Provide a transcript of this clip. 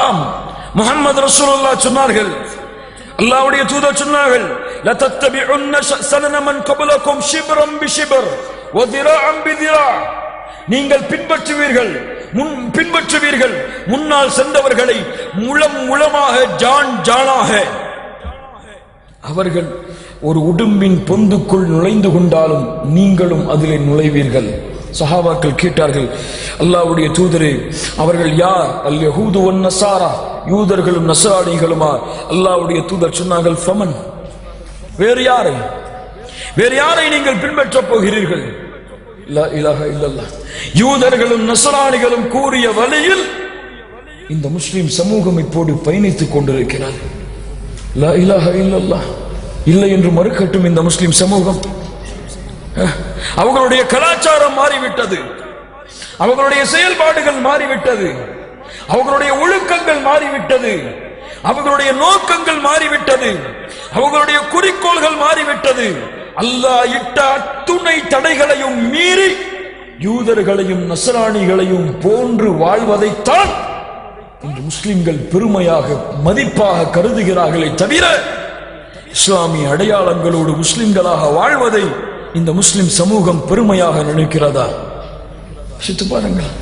ஆம், முஹம்மது ரசூலுல்லாஹ் சொன்னார்கள், அல்லாஹ்வுடைய தூதர் சொன்னார்கள், லதத்தபிஉன்ன ஸனன மன் கப்லகும் ஷிப்ரன் பிஷிப்ர் வ திராஅன் பிதிரா. நீங்கள் பின்பற்றுவீர்கள் முன்னால் சென்றவர்களை முழம் முழமாக ஜான் ஜானாக. அவர்கள் ஒரு உடும்பின் பொந்துக்குள் நுழைந்து கொண்டாலும் நீங்களும் அதிலே நுழைவீர்கள். சஹாபாக்கள் கேட்டார்கள், அல்லாஹ்வுடைய தூதரே, அவர்கள் யார்? அல் யஹூது வன் நஸாரா, யூதர்களும் நஸரானிகளுமா? அல்லாஹ்வுடைய தூதர் சொன்னார்கள், ஃபமன், வேறு யாரை நீங்கள் பின்பற்றப் போகிறீர்கள்? லா இலாஹ இல்லல்லாஹ். யூதர்களும் நஸரானிகளும் கூறிய வழியில் இந்த முஸ்லிம் சமூகம் இப்போது பயணித்துக் கொண்டிருக்கிறது. லா இலாஹ இல்லல்லாஹ் இல்லை என்று மறுக்கட்டும் இந்த முஸ்லிம் சமூகம். அவர்களுடைய கலாச்சாரம் மாறிவிட்டது, அவர்களுடைய செயல்பாடுகள் மாறிவிட்டது, அவர்களுடைய ஒழுக்கங்கள் மாறிவிட்டது, அவர்களுடைய நோக்கங்கள் மாறிவிட்டது, அவர்களுடைய குறிக்கோள்கள் மாறிவிட்டது. அல்லாஹ் இட்ட அத்துணை தடைகளையும் மீறி யூதர்களையும் நஸரானிகளையும் போன்று வாழ்வதைத்தான் இன்று முஸ்லிம்கள் பெருமையாக மதிப்பாக கருதுகிறார்களே தவிர இஸ்லாமிய அடையாளங்களோடு முஸ்லிம்களாக வாழ்வதை இந்த முஸ்லிம் சமூகம் பெருமையாக நினைக்கிறதா? சித்து பாருங்கள்.